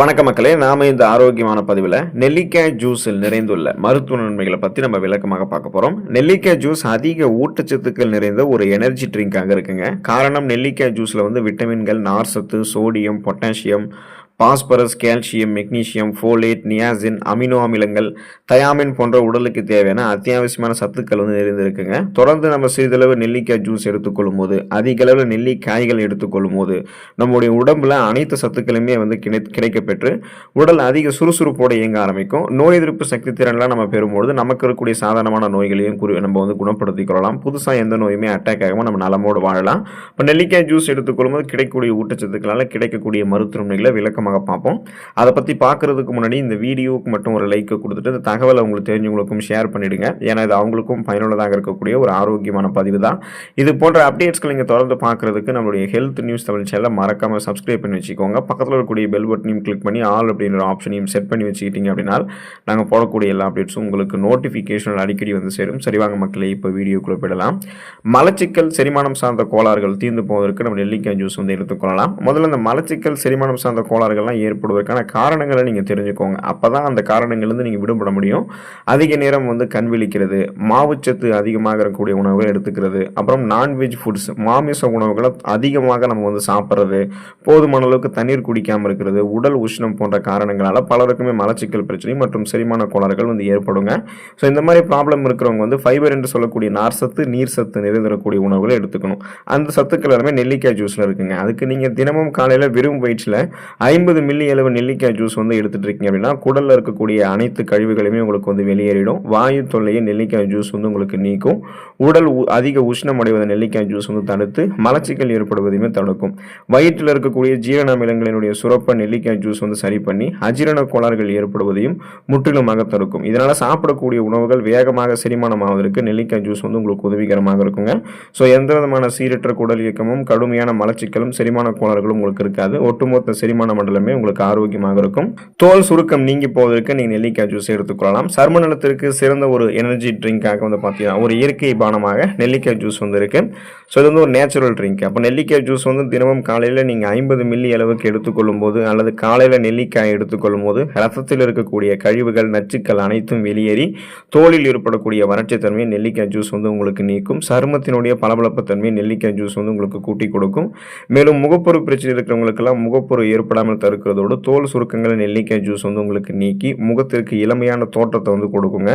வணக்க மக்களே, நாம இந்த ஆரோக்கியமான பதிவில் நெல்லிக்காய் ஜூஸில் நிறைந்துள்ள மருத்துவ நன்மைகளை பற்றி நம்ம விளக்கமாக பார்க்க போகிறோம். நெல்லிக்காய் ஜூஸ் அதிக ஊட்டச்சத்துக்கள் நிறைந்த ஒரு எனர்ஜி ட்ரிங்காக இருக்குங்க. காரணம், நெல்லிக்காய் ஜூஸில் விட்டமின்கள், நார் சத்து, sodium, potassium, phosphorus, calcium, magnesium, folate, niacin, amino அமிலங்கள், தயாமின் போன்ற உடலுக்கு தேவையான அத்தியாவசியமான சத்துக்கள் நிறைந்திருக்குங்க. தொடர்ந்து நம்ம சிறிதளவு நெல்லிக்காய் ஜூஸ் எடுத்துக்கொள்ளும் போது, அதிக அளவில் நெல்லிக்காய்கள் எடுத்துக்கொள்ளும் போது நம்முடைய உடம்புல அனைத்து சத்துக்களுமே கிடைக்கப்பெற்று உடல் அதிக சுறுசுறுப்போடு இயங்க ஆரம்பிக்கும். நோய் எதிர்ப்பு சக்தி திறன்லாம் நம்ம பெறும்போது நமக்கு இருக்கக்கூடிய சாதாரணமான நோய்களையும் நம்ம குணப்படுத்திக் கொள்ளலாம். புதுசாக எந்த நோயுமே அட்டாக் ஆகாமல் நம்ம நலமோடு வாழலாம். இப்போ நெல்லிக்காய் ஜூஸ் எடுத்துக்கொள்ளும் போது கிடைக்கக்கூடிய ஊட்டச்சத்துக்களால் கிடைக்கக்கூடிய மருத்துவ நன்மைகளை விளக்கமாக பார்ப்போம். அதை பற்றி பார்க்கறதுக்கு முன்னாடி இந்த வீடியோவுக்கு மட்டும் ஒரு லைக் கொடுத்துட்டு இந்த தகவலை உங்களுக்கு தெரிஞ்சவங்களுக்கும் ஷேர் பண்ணிடுங்க. ஏன்னா இது அவங்களுக்கும் பயனுள்ளதாக இருக்கக்கூடிய ஒரு ஆரோக்கியமான பதிவு தான். இது போன்ற அப்டேட்ஸ்களை நீங்கள் தொடர்ந்து பார்க்கறதுக்கு நம்மளுடைய ஹெல்த் நியூஸ் தமிழ் சேனலை மறக்காமல் சப்ஸ்கிரைப் பண்ணி வச்சுக்கோங்க. பக்கத்தில் இருக்கக்கூடிய பெல் பட்டனையும் கிளிக் பண்ணி ஆல் அப்படின்ற ஆப்ஷனையும் செட் பண்ணி வச்சுக்கிட்டீங்க அப்படின்னா நாங்கள் போடக்கூடிய எல்லா அப்டேட்ஸும் உங்களுக்கு நோட்டிஃபிகேஷன் அடிக்கடி சேரும். சரிவாங்க மக்களே, இப்போ வீடியோக்குள்ளே போயிடலாம். மலச்சிக்கல், செரிமானம் சார்ந்த கோளாறுகள் தீர்ந்து போவதற்கு நம்ம நெல்லிக்காய் ஜூஸ் எடுத்துக்கொள்ளலாம். முதல்ல இந்த மலச்சிக்கல், செரிமானம் சார்ந்த கோளாறுகள்லாம் ஏற்படுவதற்கான காரணங்களை நீங்கள் தெரிஞ்சுக்கோங்க. அப்போ தான் அந்த காரணங்கள்லேருந்து நீங்கள் விடுபட முடியும். அதிக நேரம் கண் விழிக்கிறது, மாவுச்சத்து அதிகமாக இருக்கக்கூடிய உணவுகள் எடுத்துக்கிறது, அப்புறம் நான்வெஜ் ஃபுட்ஸ், மாமிச உணவுகளை அதிகமாக நம்ம சாப்பிட்றது, போதுமான அளவுக்கு தண்ணீர் குடிக்காமல் இருக்கிறது, உடல் உஷ்ணம் போன்ற காரணங்களால் பலருக்குமே மலச்சிக்கல் பிரச்சனை மற்றும் செரிமான கோளாறுகள் ஏற்படுங்க. ஸோ இந்த மாதிரி ப்ராப்ளம் இருக்கிறவங்க ஃபைபர் என்று சொல்லக்கூடிய நார் சத்து, நீர் சத்து நிறைந்திருக்கக்கூடிய உணவுகளை எடுத்துக்கணும். அந்த சத்துக்கள் எல்லாமே நெல்லிக்காய் ஜூஸில் இருக்குங்க. அதுக்கு நீங்கள் தினமும் காலையில் வெறும் வயிற்றில் 50 மில்லி அளவு நெல்லிக்காய் ஜூஸ் எடுத்துட்டு இருக்கீங்க அப்படின்னா குடலில் இருக்கக்கூடிய அனைத்து கழிவுகளையுமே உங்களுக்கு வெளியேறிடும். வாயு தொல்லையை நெல்லிக்காய் ஜூஸ் உங்களுக்கு நீக்கும். உடல் அதிக உஷ்ணம் அடைவதை நெல்லிக்காய் ஜூஸ் தடுத்து மலச்சிக்கல் ஏற்படுவதையுமே தடுக்கும். வயிற்றில் இருக்கக்கூடிய ஜீரண அமிலங்களினுடைய சுரப்பை நெல்லிக்காய் ஜூஸ் சரி பண்ணி அஜீரண கோளாறுகள் ஏற்படுவதையும் முற்றிலுமாக தடுக்கும். இதனால சாப்பிடக்கூடிய உணவுகள் வேகமாக செரிமானம் ஆவதற்கு நெல்லிக்காய் ஜூஸ் உங்களுக்கு உதவிகரமாக இருக்குங்க. ஸோ எந்த விதமான சீரற்ற குடல் இயக்கமும் கடுமையான மலச்சிக்கலும் செரிமான கோளாறுகளும் உங்களுக்கு இருக்காது. ஒட்டுமொத்த செரிமான மண்டலமே உங்களுக்கு ஆரோக்கியமாக இருக்கும். தோல் சுருக்கம் நீங்கி போவதற்கு நீங்கள் நெல்லிக்காய் ஜூஸ் எடுத்துக்கொள்ளலாம். சர்ம நலத்திற்கு சிறந்த ஒரு எனர்ஜி ட்ரிங்காக பார்த்தீங்கன்னா ஒரு இயற்கை பானமாக நெல்லிக்காய் ஜூஸ் இருக்கு. ஸோ இது ஒரு நேச்சுரல் ட்ரிங்க். அப்போ நெல்லிக்காய் ஜூஸ் தினமும் காலையில் நீங்கள் 50 மில்லி அளவுக்கு எடுத்துக்கொள்ளும் போது அல்லது காலையில் நெல்லிக்காய் எடுத்துக்கொள்ளும் போது ரத்தத்தில் இருக்கக்கூடிய கழிவுகள், நச்சுக்கள் அனைத்தும் வெளியேறி தோலில் ஏற்படக்கூடிய வறட்சி தன்மையை நெல்லிக்காய் ஜூஸ் உங்களுக்கு நீக்கும். சருமத்தினுடைய பளபளப்பு தன்மையை நெல்லிக்காய் ஜூஸ் உங்களுக்கு கூட்டி கொடுக்கும். மேலும் முகப்பொரு பிரச்சனை இருக்கிறவங்களுக்கெல்லாம் முகப்பொரு ஏற்படாமல் தடுக்கிறதோடு தோல் சுருக்கங்களை நெல்லிக்காய் ஜூஸ் உங்களுக்கு நீக்கி முகத்திற்கு இளமையான தோற்றத்தை கொடுக்குங்க.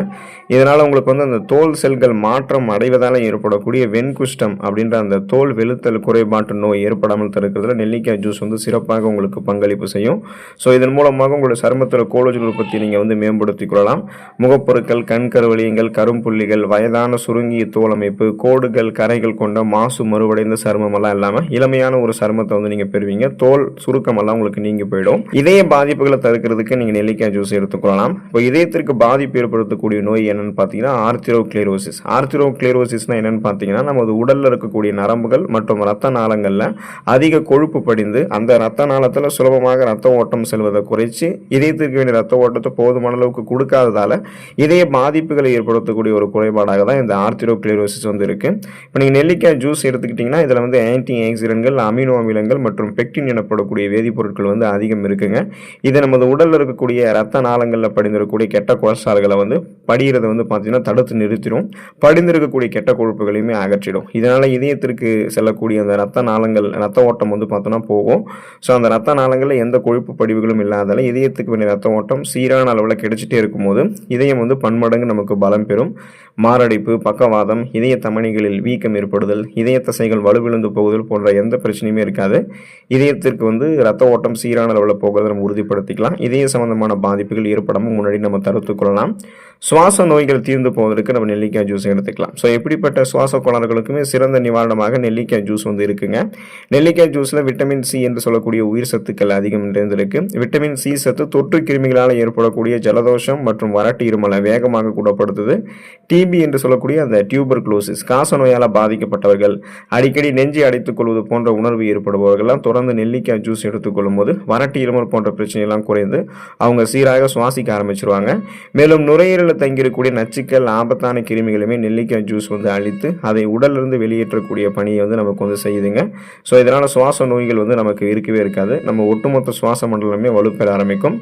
இதனால் உங்களுக்கு அந்த தோல் செல்கள் மாற்றம் அடைவதால் ஏற்படக்கூடிய வெண்குஷ்டம் அப்படின்ற அந்த தோல் வெளுத்தல் குறைபாட்டு நோய் ஏற்படாமல் தடுக்கிறதுல நெல்லிக்காய் ஜூஸ் சிறப்பாக உங்களுக்கு பங்களிப்பு செய்யும். ஸோ இதன் மூலமாக உங்களுடைய சருமத்தில் கோலோஜன் உற்பத்தி நீங்கள் மேம்படுத்திக் கொள்ளலாம். முகப்பொருட்கள், கண் கருவலியங்கள், கரும்புள்ளிகள், வயதான சுருங்கிய தோல் அமைப்பு, கோடுகள், கரைகள் கொண்ட மாசு மறுவடைந்த சருமம் எல்லாம் இல்லாமல் இளமையான ஒரு சருமத்தை நீங்கள் பெறுவீங்க. தோல் சுருக்கம் எல்லாம் உங்களுக்கு நீங்கி போயிடும். இதய பாதிப்புகளை தடுக்கிறதுக்கு நீங்கள் நெல்லிக்காய் ஜூஸ் எடுத்துக்கொள்ளலாம். இப்போ இதயத்திற்கு பாதிப்பு ஏற்படுத்தக்கூடிய நோய் என்னன்னு பார்த்தீங்கன்னா ஆர்த்திரோக்ளேரோசிஸ். ஆர்த்திரோக்ளேரோசிஸ்னா என்னன்னு பார்த்தீங்கன்னா நமது உடலில் இருக்கக்கூடிய நரம்புகள் மற்றும் ரத்த நாளங்களில் அதிக கொழுப்பு படிந்து அந்த ரத்த நாளத்தில் சுலபமாக ரத்த ஓட்டம் செல்வதை குறைச்சி இதயத்திற்கு வேண்டிய ரத்த ஓட்டத்தை போதுமான அளவுக்கு கொடுக்காததால இதய பாதிப்புகளை ஏற்படுத்தக்கூடிய ஒரு குறைபாடாக தான் இந்த ஆர்த்திரோக்ளேரோசிஸ் இருக்கு. இப்போ நீங்கள் நெல்லிக்காய் ஜூஸ் எடுத்துக்கிட்டிங்கன்னா இதில் ஆன்டி ஆக்சிடென்ட்கள், அமினோ அமிலங்கள் மற்றும் பெக்டின் எனப்படக்கூடிய வேதிப்பொருட்கள் அதிகம் இருக்குங்க. இது நமது உடலில் இருக்கக்கூடிய ரத்த நாளங்களில் படிந்திருக்கக்கூடிய கெட்ட கொலஸ்ட்ரால்களை படிகிறத பார்த்தீங்கன்னா தடுத்து நிறுத்திடும். படிந்திருக்கக்கூடிய கெட்ட கொழுப்புகளையுமே அகற்றிடும். இதனால இதயத்திற்கு செல்லக்கூடிய அந்த ரத்த நாளங்கள், ரத்த ஓட்டம் பார்த்தோன்னா போகும். ஸோ அந்த ரத்த நாளங்களில் எந்த கொழுப்பு படிவுகளும் இல்லாதால இதயத்துக்கு வேண்டிய ரத்த ஓட்டம் சீரான அளவில் கிடைச்சிட்டே இருக்கும்போது இதயம் பன்மடங்கு நமக்கு பலம் பெறும். மாரடைப்பு, பக்கவாதம், இதய தமனிகளில் வீக்கம் ஏற்படுதல், இதய தசைகள் வலுவிழந்து போகுதல் போன்ற எந்த பிரச்சனையுமே இருக்காது. இதயத்திற்கு ரத்த ஓட்டம் சீரான அளவில் போகிறத நம்ம உறுதிப்படுத்திக்கலாம். இதய சம்பந்தமான பாதிப்புகள் ஏற்படாமல் முன்னாடி நம்ம தடுத்துக் கொள்ளலாம். சுவாச நோய்கள் தீர்ந்து போவதற்கு நம்ம நெல்லிக்காய் ஜூஸ் எடுத்துக்கலாம். ஸோ எப்படிப்பட்ட சுவாச கோளாறுகளுக்குமே சிறந்த நிவாரணமாக நெல்லிக்காய் ஜூஸ் இருக்குங்க. நெல்லிக்காய் ஜூஸில் விட்டமின் சி என்று சொல்லக்கூடிய உயிர் சத்துக்கள் அதிகம் நிறைந்திருக்கு. விட்டமின் சி சத்து தொற்று கிருமிகளால் ஏற்படக்கூடிய ஜலதோஷம் மற்றும் வறட்டு இருமலை வேகமாக குணப்படுத்துது. டிபி என்று சொல்லக்கூடிய அந்த டியூபர்குலோசிஸ், காச நோயால் பாதிக்கப்பட்டவர்கள், அடிக்கடி நெஞ்சை அடைத்துக் கொள்வது போன்ற உணர்வு ஏற்படுபவர்கள்லாம் தொடர்ந்து நெல்லிக்காய் ஜூஸ் எடுத்துக்கொள்ளும் போது வறட்டு இருமல் போன்ற பிரச்சனையெல்லாம் குறைந்து அவங்க சீராக சுவாசிக்க ஆரம்பிச்சிருவாங்க. மேலும் நுரையீரலில் தங்கியிருக்கக்கூடிய நச்சுக்கள், ஆபத்தான கிருமிகளுமே நெல்லிக்காய் ஜூஸ் வந்து அழித்து அதை உடலிருந்து வெளியேற்றக்கூடிய பணியை வந்து நமக்கு வந்து செய்யுதுங்க. ஸோ இதனால் சுவாச நோய்கள் வந்து நமக்கு இருக்கவே இருக்காது. நம்ம ஒட்டுமொத்த சுவாச மண்டலமே வலுப்பெற ஆரம்பிக்கும்.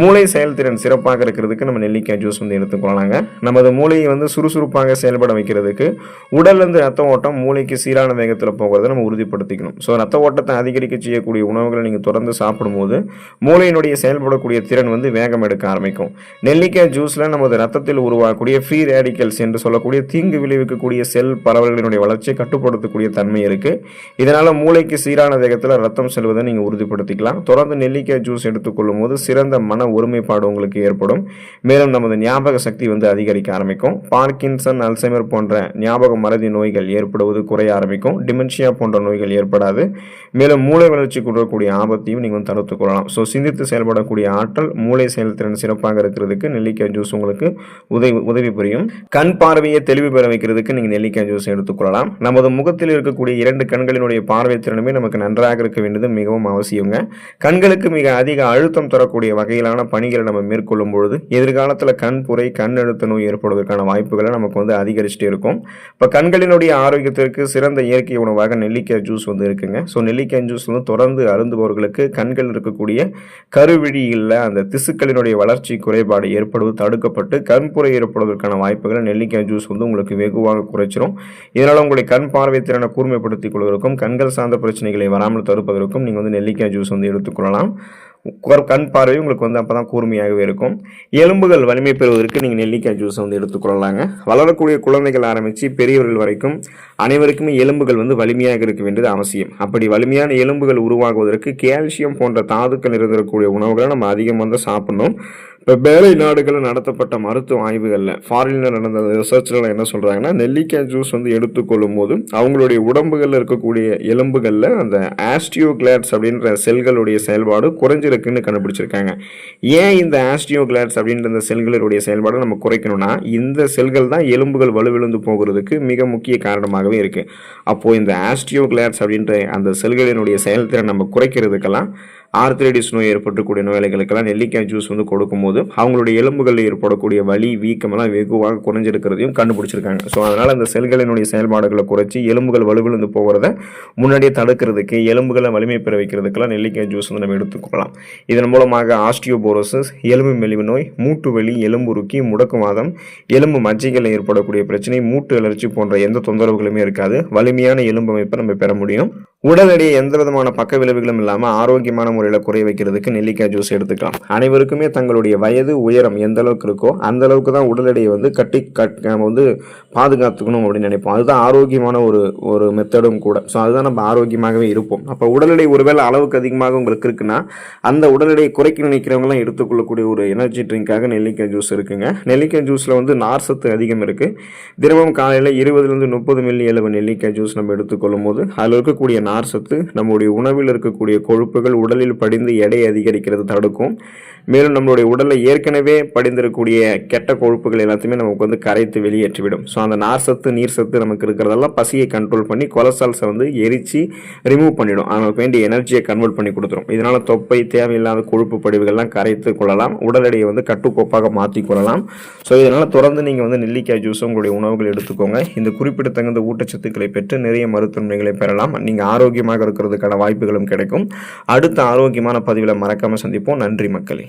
மூளை செயல்திறன் சிறப்பாக இருக்கிறதுக்கு நம்ம நெல்லிக்காய் ஜூஸ் வந்து எடுத்துக்கொள்ளலாங்க. நமது மூளையை வந்து சுறுசுறுப்பாக செயல்பட வைக்கிறதுக்கு உடல்லேருந்து ரத்த ஓட்டம் மூளைக்கு சீரான வேகத்தில் போகிறத நம்ம உறுதிப்படுத்திக்கணும். ஸோ ரத்த ஓட்டத்தை அதிகரிக்க செய்யக்கூடிய உணவுகளை நீங்கள் தொடர்ந்து சாப்பிடும்போது மூளையினுடைய செயல்படக்கூடிய திறன் வந்து வேகம் எடுக்க ஆரம்பிக்கும். நெல்லிக்காய் ஜூஸில் நமது ரத்தத்தில் உருவாகக்கூடிய ஃப்ரீ ரேடிக்கல்ஸ் என்று சொல்லக்கூடிய தீங்கு விளைவிக்கக்கூடிய செல் பரவல்களினுடைய வளர்ச்சியை கட்டுப்படுத்தக்கூடிய தன்மை இருக்குது. இதனால் மூளைக்கு சீரான வேகத்தில் ரத்தம் செல்வதை நீங்கள் உறுதிப்படுத்திக்கலாம். தொடர்ந்து நெல்லிக்காய் ஜூஸ் எடுத்துக்கொள்ளும் போது சிறந்த மன ஒருமைப்பாடு உங்களுக்கு ஏற்படும். மேலும் நமது ஞாபக சக்தி வந்து அதிகரிக்க ஆரம்பிக்கும். பார்க்கின்சன், அல்சைமர் போன்ற ஞாபக மறதி நோய்கள் ஏற்படுவது குறைய ஆரம்பிக்கும். டிமென்ஷியா போன்ற நோய்கள் ஏற்படாது. மேலும் மூளை வளர்ச்சி கொடுக்கக்கூடிய ஆபத்தையும் நீங்கள் வந்து தடுத்துக் கொள்ளலாம். ஸோ சிந்தித்து செயல்படக்கூடிய ஆற்றல், மூளை செயல்திறன் சிறப்பாக இருக்கிறதுக்கு நெல்லிக்காய் ஜூஸ் உங்களுக்கு உதவி புரியும். கண் பார்வையை தெளிவு பெற வைக்கிறதுக்கு நீங்கள் நெல்லிக்காய் ஜூஸ் எடுத்துக்கொள்ளலாம். நமது முகத்தில் இருக்கக்கூடிய 2 கண்களினுடைய பார்வை திறனுமே நமக்கு நன்றாக இருக்க வேண்டியது மிகவும் அவசியங்க. கண்களுக்கு மிக அதிக அழுத்தம் தரக்கூடிய வகையிலான பணிகளை நம்ம மேற்கொள்ளும் பொழுது எதிர்காலத்தில் கண் புரை, கண் அழுத்த நோய் ஏற்படுவதற்கான வாய்ப்புகளை நமக்கு வந்து அதிகரிச்சுட்டே இருக்கும். இப்போ கண்களினுடைய ஆரோக்கியத்திற்கு சிறந்த இயற்கை உணவாக நெல்லிக்காய் ஜூஸ் வந்து இருக்குங்க. ஸோ நெல்லிக்காய் ஜூஸ் வந்து தொடர்ந்து அருந்துபவர்களுக்கு கண்கள் இருக்கக்கூடிய கருவிழியில் அந்த திசுக்களினுடைய வளர்ச்சி குறைபாடு ஏற்படுவது தடுக்கப்பட்டு கண்புரை ஏற்படுவதற்கான வாய்ப்புகளை நெல்லிக்காய் ஜூஸ் வந்து உங்களுக்கு வெகுவாக குறைச்சிரும். இதனால் உங்களுடைய கண் பார்வை திறனை கூர்மைப்படுத்திக் கொள்வதற்கும் கண்கள் சார்ந்த பிரச்சனைகளை வராமல் தடுப்பதற்கும் நீங்கள் வந்து நெல்லிக்காய் ஜூஸ் வந்து எடுத்துக்கொள்ளலாம். கண் பார்வை உங்களுக்கு வந்து அப்போ தான் கூர்மையாகவே இருக்கும். எலும்புகள் வலிமை பெறுவதற்கு நீங்கள் நெல்லிக்காய் ஜூஸ் வந்து எடுத்துக்கொள்ளலாங்க. வளரக்கூடிய குழந்தைகள் ஆரம்பித்து பெரியவர்கள் வரைக்கும் அனைவருக்குமே எலும்புகள் வந்து வலிமையாக இருக்க வேண்டியது அவசியம். அப்படி வலிமையான எலும்புகள் உருவாகுவதற்கு கால்சியம் போன்ற தாதுக்கள் இருந்திருக்கக்கூடிய உணவுகளை நம்ம அதிகம் வந்து சாப்பிடணும். இப்போ வேலை நாடுகளில் நடத்தப்பட்ட மருத்துவ ஆய்வுகளில் ஃபாரினில் நடந்த ரிசர்ச்சில் என்ன சொல்கிறாங்கன்னா, நெல்லிக்காய் ஜூஸ் வந்து எடுத்துக்கொள்ளும் போது அவங்களுடைய உடம்புகளில் இருக்கக்கூடிய எலும்புகளில் அந்த ஆஸ்டியோகிளாட்ஸ் அப்படின்ற செல்களுடைய செயல்பாடு குறைஞ்சிருக்குன்னு கண்டுபிடிச்சிருக்காங்க. ஏன் இந்த ஆஸ்டியோகிளாட்ஸ் அப்படின்ற இந்த செல்களுடைய செயல்பாடு நம்ம குறைக்கணும்னா, இந்த செல்கள் தான் எலும்புகள் வலுவிழந்து போகிறதுக்கு மிக முக்கிய காரணமாகவே இருக்குது. அப்போது இந்த ஆஸ்டியோகிளாட்ஸ் அப்படின்ற அந்த செல்களினுடைய செயல்திறன் நம்ம குறைக்கிறதுக்கெல்லாம் ஆர்த்ரைட்டிஸ் நோய் ஏற்பட்டக்கூடிய நோயாளிகளுக்கெல்லாம் நெல்லிக்காய் ஜூஸ் வந்து கொடுக்கும்போது அவங்களுடைய எலும்புகளில் ஏற்படக்கூடிய வலி, வீக்கமெல்லாம் வெகுவாக குறைஞ்சிருக்கிறதையும் கண்டுபிடிச்சிருக்காங்க. ஸோ அதனால் அந்த செல்களினுடைய செயல்பாடுகளை குறைச்சி எலும்புகள் வலுவிழந்து போகிறத முன்னாடியே தடுக்கிறதுக்கு, எலும்புகளை வலிமை பெற வைக்கிறதுக்கெல்லாம் நெல்லிக்காய் ஜூஸ் வந்து நம்ம எடுத்துக்கலாம். இதன் மூலமாக ஆஸ்டியோபோரோசிஸ், எலும்பு மெலிவு நோய், மூட்டு வலி, எலும்புருக்கி, முடக்குவாதம், எலும்பு மஜ்ஜைகளில் ஏற்படக்கூடிய பிரச்சனை, மூட்டு அலர்ச்சி போன்ற எந்த தொந்தரவுகளுமே இருக்காது. வலிமையான எலும்பு அமைப்பை நம்ம பெற முடியும். உடல் எடையை எந்த விதமான பக்க விளைவுகளும் இல்லாமல் ஆரோக்கியமான முறையில் குறைய வைக்கிறதுக்கு நெல்லிக்காய் ஜூஸ் எடுத்துக்கலாம். அனைவருக்குமே தங்களுடைய வயது, உயரம் எந்த அளவுக்கு இருக்கோ அந்த அளவுக்கு தான் உடல் எடையை வந்து நம்ம வந்து பாதுகாத்துக்கணும் அப்படின்னு நினைப்போம். அதுதான் ஆரோக்கியமான ஒரு மெத்தடும் கூட. ஸோ அதுதான் நம்ம ஆரோக்கியமாகவே இருப்போம். அப்போ உடல் எடை ஒருவேளை அளவுக்கு அதிகமாக உங்களுக்கு இருக்குன்னா அந்த உடல் எடையை குறைக்க நினைக்கிறவங்களாம் எடுத்துக்கொள்ளக்கூடிய ஒரு எனர்ஜி ட்ரிங்காக நெல்லிக்காய் ஜூஸ் இருக்குங்க. நெல்லிக்காய் ஜூஸில் வந்து நார் சத்து அதிகம் இருக்குது. தினமும் காலையில் 20 to 30 மில்லி அளவு நெல்லிக்காய் ஜூஸ் நம்ம எடுத்துக்கொள்ளும் போது அதில் இருக்கக்கூடிய நார் சத்து நம்முடைய உணவில் இருக்கக்கூடிய கொழுப்புகள் உடலில் படிந்து எடை அதிகரிக்கிறது தடுக்கும். மேலும் நம்மளுடைய உடலில் ஏற்கனவே படிந்திருக்கக்கூடிய கெட்ட கொழுப்புகள் எல்லாத்தையுமே நமக்கு வந்து கரைத்து வெளியேற்றிவிடும். ஸோ அந்த நார் சத்து, நீர் சத்து நமக்கு இருக்கிறதெல்லாம் பசியை கண்ட்ரோல் பண்ணி கொலஸ்ட்ரால்ஸை வந்து எரிச்சு ரிமூவ் பண்ணிடும். நமக்கு வேண்டிய எனர்ஜியை கன்வெர்ட் பண்ணி கொடுத்துரும். இதனால் தொப்பை, தேவையில்லாத கொழுப்பு படிவுகள்லாம் கரைத்து கொள்ளலாம். உடல் எடையை வந்து கட்டுக்கோப்பாக மாற்றி கொள்ளலாம். ஸோ இதனால் தொடர்ந்து நீங்கள் வந்து நெல்லிக்காய் ஜூஸ் உங்களுடைய உணவுகள் எடுத்துக்கோங்க. இந்த குறிப்பிடத்தகுந்த ஊட்டச்சத்துக்களை பெற்று நிறைய மருத்துவமனைகளை பெறலாம். நீங்கள் ஆரோக்கியமாக இருக்கிறதுக்கான வாய்ப்புகளும் கிடைக்கும். அடுத்த ஆரோக்கியமான பதிவில் மறக்காமல் சந்திப்போம். நன்றி மக்களே.